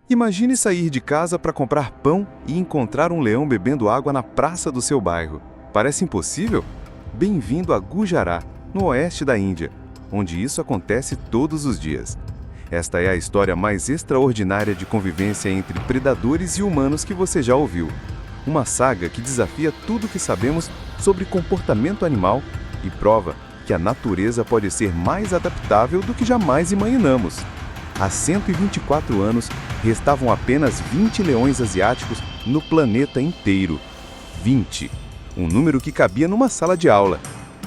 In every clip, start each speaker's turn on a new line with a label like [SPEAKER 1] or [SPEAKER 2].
[SPEAKER 1] Imagine sair de casa para comprar pão e encontrar um leão bebendo água na praça do seu bairro. Parece impossível? Bem-vindo a Gujará, no oeste da Índia, onde isso acontece todos os dias. Esta é a história mais extraordinária de convivência entre predadores e humanos que você já ouviu. Uma saga que desafia tudo o que sabemos sobre comportamento animal e prova que a natureza pode ser mais adaptável do que jamais imaginamos. Há 124 anos, restavam apenas 20 leões asiáticos no planeta inteiro. 20. Um número que cabia numa sala de aula.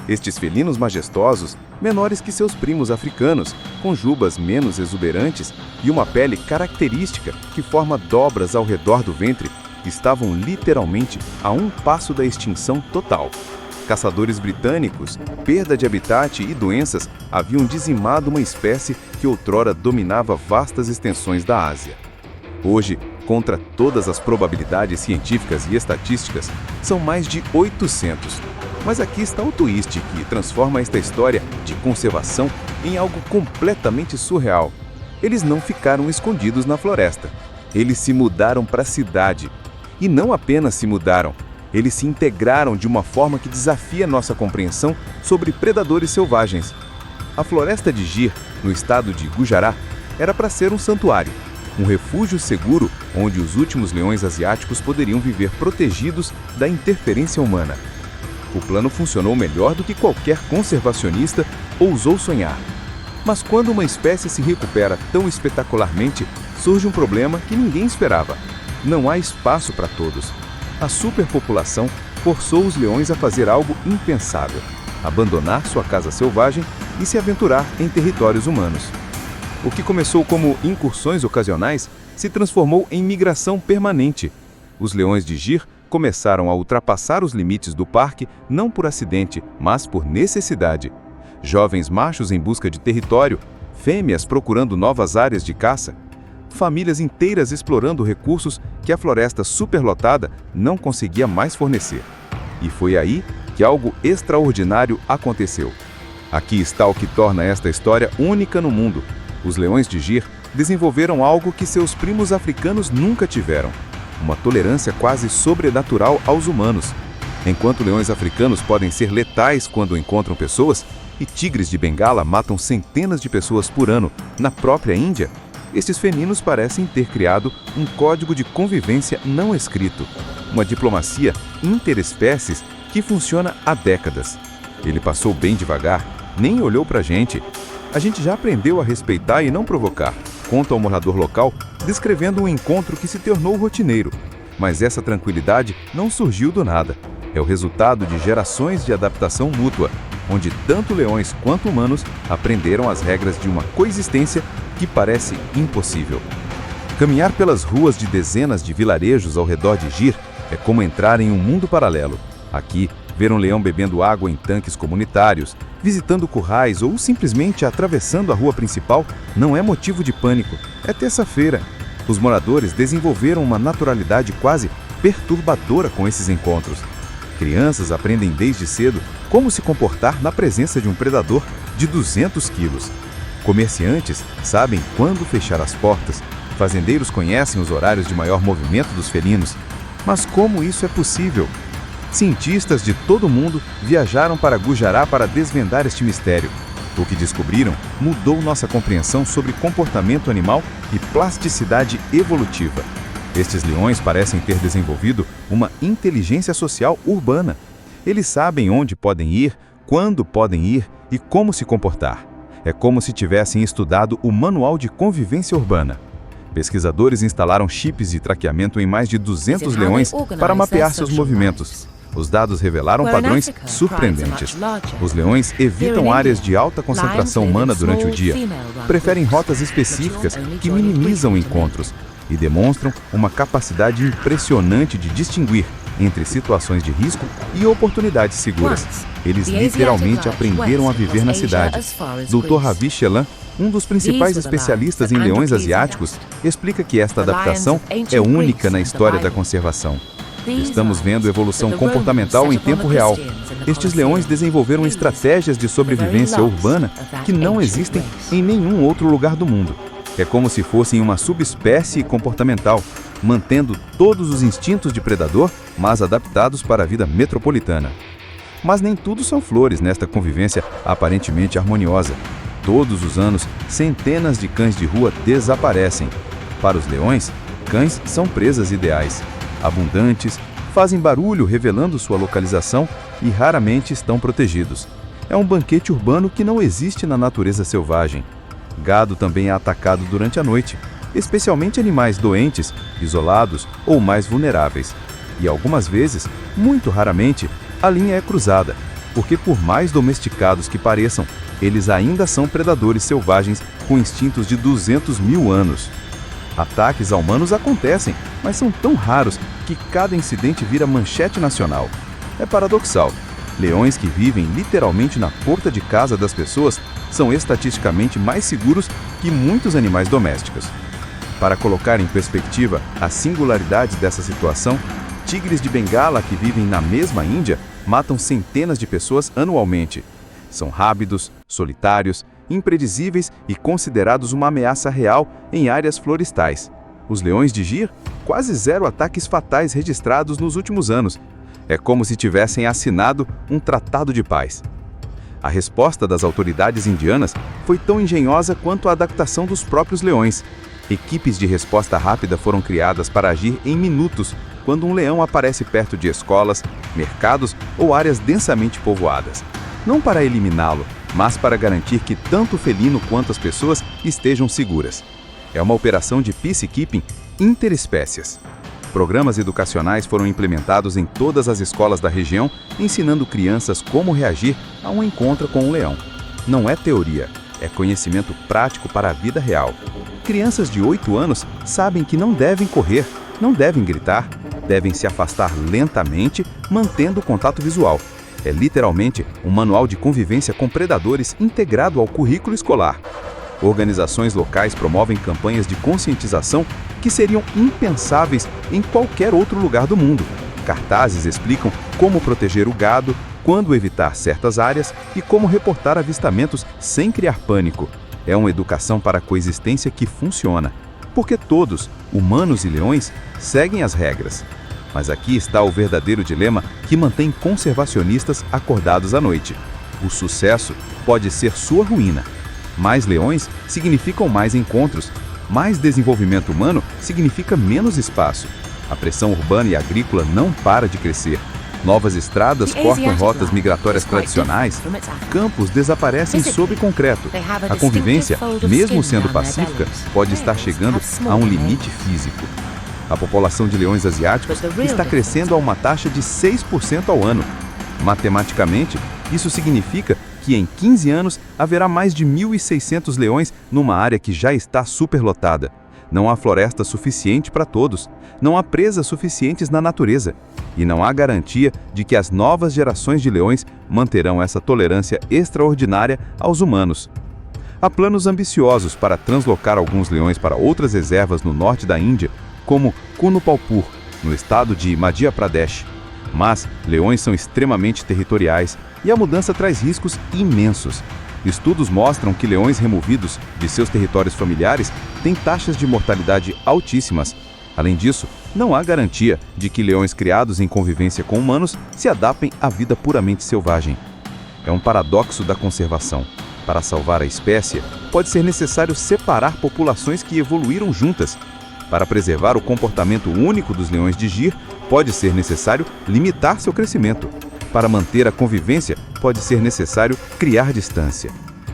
[SPEAKER 1] Estes felinos majestosos, menores que seus primos africanos, com jubas menos exuberantes e uma pele característica que forma dobras ao redor do ventre, estavam literalmente a um passo da extinção total. Caçadores britânicos, perda de habitat e doenças haviam dizimado uma espécie que outrora dominava vastas extensões da Ásia. Hoje, contra todas as probabilidades científicas e estatísticas, são mais de 800. Mas aqui está o twist que transforma esta história de conservação em algo completamente surreal. Eles não ficaram escondidos na floresta. Eles se mudaram para a cidade. E não apenas se mudaram, eles se integraram de uma forma que desafia nossa compreensão sobre predadores selvagens. A floresta de Gir, no estado de Gujará, era para ser um santuário, um refúgio seguro onde os últimos leões asiáticos poderiam viver protegidos da interferência humana. O plano funcionou melhor do que qualquer conservacionista ousou sonhar. Mas quando uma espécie se recupera tão espetacularmente, surge um problema que ninguém esperava. Não há espaço para todos. A superpopulação forçou os leões a fazer algo impensável: abandonar sua casa selvagem e se aventurar em territórios humanos. O que começou como incursões ocasionais se transformou em migração permanente. Os leões de Gir começaram a ultrapassar os limites do parque não por acidente, mas por necessidade. Jovens machos em busca de território, fêmeas procurando novas áreas de caça, famílias inteiras explorando recursos que a floresta superlotada não conseguia mais fornecer. E foi aí que algo extraordinário aconteceu. Aqui está o que torna esta história única no mundo. Os leões de Gir desenvolveram algo que seus primos africanos nunca tiveram: uma tolerância quase sobrenatural aos humanos. Enquanto leões africanos podem ser letais quando encontram pessoas, e tigres de Bengala matam centenas de pessoas por ano na própria Índia, estes felinos parecem ter criado um código de convivência não escrito, uma diplomacia interespécies que funciona há décadas. Ele passou bem devagar, nem olhou pra gente. A gente já aprendeu a respeitar e não provocar, conta o morador local, descrevendo um encontro que se tornou rotineiro. Mas essa tranquilidade não surgiu do nada. É o resultado de gerações de adaptação mútua, onde tanto leões quanto humanos aprenderam as regras de uma coexistência que parece impossível. Caminhar pelas ruas de dezenas de vilarejos ao redor de Gir é como entrar em um mundo paralelo. Aqui, ver um leão bebendo água em tanques comunitários, visitando currais ou simplesmente atravessando a rua principal não é motivo de pânico. É terça-feira. Os moradores desenvolveram uma naturalidade quase perturbadora com esses encontros. Crianças aprendem desde cedo como se comportar na presença de um predador de 200 quilos. Comerciantes sabem quando fechar as portas. Fazendeiros conhecem os horários de maior movimento dos felinos. Mas como isso é possível? Cientistas de todo o mundo viajaram para Gujará para desvendar este mistério. O que descobriram mudou nossa compreensão sobre comportamento animal e plasticidade evolutiva. Estes leões parecem ter desenvolvido uma inteligência social urbana. Eles sabem onde podem ir, quando podem ir e como se comportar. É como se tivessem estudado o Manual de Convivência Urbana. Pesquisadores instalaram chips de traqueamento em mais de 200 leões para mapear seus movimentos. Os dados revelaram padrões surpreendentes. Os leões evitam áreas de alta concentração humana durante o dia, preferem rotas específicas que minimizam encontros e demonstram uma capacidade impressionante de distinguir entre situações de risco e oportunidades seguras. Eles literalmente aprenderam a viver na cidade. Dr. Ravi Shelan, um dos principais especialistas em leões asiáticos, explica que esta adaptação é única na história da conservação. Estamos vendo evolução comportamental em tempo real. Estes leões desenvolveram estratégias de sobrevivência urbana que não existem em nenhum outro lugar do mundo. É como se fossem uma subespécie comportamental, mantendo todos os instintos de predador, mas adaptados para a vida metropolitana. Mas nem tudo são flores nesta convivência aparentemente harmoniosa. Todos os anos, centenas de cães de rua desaparecem. Para os leões, cães são presas ideais. Abundantes, fazem barulho revelando sua localização e raramente estão protegidos. É um banquete urbano que não existe na natureza selvagem. Gado também é atacado durante a noite, especialmente animais doentes, isolados ou mais vulneráveis. E algumas vezes, muito raramente, a linha é cruzada, porque por mais domesticados que pareçam, eles ainda são predadores selvagens com instintos de 200 mil anos. Ataques a humanos acontecem, mas são tão raros que cada incidente vira manchete nacional. É paradoxal. Leões que vivem literalmente na porta de casa das pessoas são estatisticamente mais seguros que muitos animais domésticos. Para colocar em perspectiva a singularidade dessa situação, tigres de Bengala que vivem na mesma Índia matam centenas de pessoas anualmente. São rápidos, solitários, imprevisíveis e considerados uma ameaça real em áreas florestais. Os leões de Gir, quase zero ataques fatais registrados nos últimos anos. É como se tivessem assinado um tratado de paz. A resposta das autoridades indianas foi tão engenhosa quanto a adaptação dos próprios leões. Equipes de resposta rápida foram criadas para agir em minutos quando um leão aparece perto de escolas, mercados ou áreas densamente povoadas. Não para eliminá-lo, mas para garantir que tanto o felino quanto as pessoas estejam seguras. É uma operação de peacekeeping interespécies. Programas educacionais foram implementados em todas as escolas da região, ensinando crianças como reagir a um encontro com um leão. Não é teoria, é conhecimento prático para a vida real. Crianças de 8 anos sabem que não devem correr, não devem gritar, devem se afastar lentamente, mantendo o contato visual. É literalmente um manual de convivência com predadores integrado ao currículo escolar. Organizações locais promovem campanhas de conscientização que seriam impensáveis em qualquer outro lugar do mundo. Cartazes explicam como proteger o gado, quando evitar certas áreas e como reportar avistamentos sem criar pânico. É uma educação para a coexistência que funciona, porque todos, humanos e leões, seguem as regras. Mas aqui está o verdadeiro dilema que mantém conservacionistas acordados à noite. O sucesso pode ser sua ruína. Mais leões significam mais encontros. Mais desenvolvimento humano significa menos espaço. A pressão urbana e agrícola não para de crescer. Novas estradas cortam rotas migratórias tradicionais. Campos desaparecem sob concreto. A convivência, mesmo sendo pacífica, pode estar chegando a um limite físico. A população de leões asiáticos está crescendo a uma taxa de 6% ao ano. Matematicamente, isso significa que em 15 anos haverá mais de 1.600 leões numa área que já está superlotada. Não há floresta suficiente para todos, não há presas suficientes na natureza e não há garantia de que as novas gerações de leões manterão essa tolerância extraordinária aos humanos. Há planos ambiciosos para translocar alguns leões para outras reservas no norte da Índia, como Kunupalpur, no estado de Madhya Pradesh. Mas leões são extremamente territoriais e a mudança traz riscos imensos. Estudos mostram que leões removidos de seus territórios familiares têm taxas de mortalidade altíssimas. Além disso, não há garantia de que leões criados em convivência com humanos se adaptem à vida puramente selvagem. É um paradoxo da conservação. Para salvar a espécie, pode ser necessário separar populações que evoluíram juntas. Para preservar o comportamento único dos leões de Gir, pode ser necessário limitar seu crescimento. Para manter a convivência, pode ser necessário criar distância.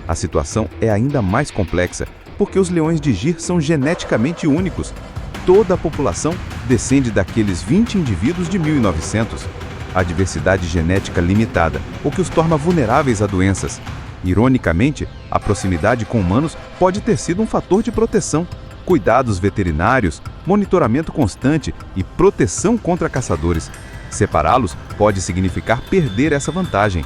[SPEAKER 1] A situação é ainda mais complexa, porque os leões de Gir são geneticamente únicos. Toda a população descende daqueles 20 indivíduos de 1900. A diversidade genética limitada, o que os torna vulneráveis a doenças. Ironicamente, a proximidade com humanos pode ter sido um fator de proteção. Cuidados veterinários, monitoramento constante e proteção contra caçadores. Separá-los pode significar perder essa vantagem.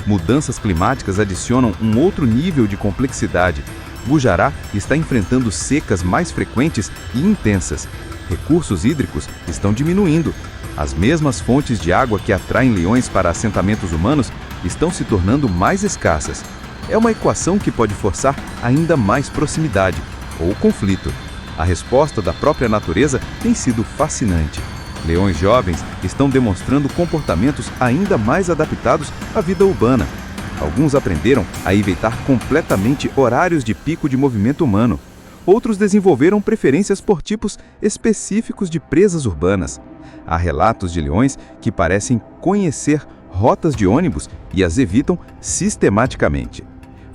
[SPEAKER 1] Mudanças climáticas adicionam um outro nível de complexidade. Gujará está enfrentando secas mais frequentes e intensas. Recursos hídricos estão diminuindo. As mesmas fontes de água que atraem leões para assentamentos humanos estão se tornando mais escassas. É uma equação que pode forçar ainda mais proximidade. ou conflito. A resposta da própria natureza tem sido fascinante. Leões jovens estão demonstrando comportamentos ainda mais adaptados à vida urbana. Alguns aprenderam a evitar completamente horários de pico de movimento humano. Outros desenvolveram preferências por tipos específicos de presas urbanas. Há relatos de leões que parecem conhecer rotas de ônibus e as evitam sistematicamente.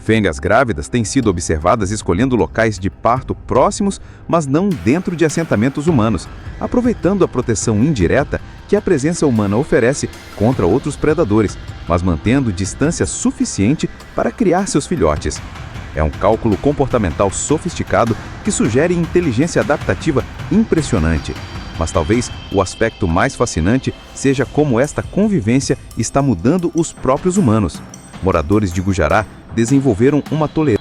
[SPEAKER 1] Fêmeas grávidas têm sido observadas escolhendo locais de parto próximos, mas não dentro de assentamentos humanos, aproveitando a proteção indireta que a presença humana oferece contra outros predadores, mas mantendo distância suficiente para criar seus filhotes. É um cálculo comportamental sofisticado que sugere inteligência adaptativa impressionante. Mas talvez o aspecto mais fascinante seja como esta convivência está mudando os próprios humanos. Moradores de Gujará desenvolveram uma tolerância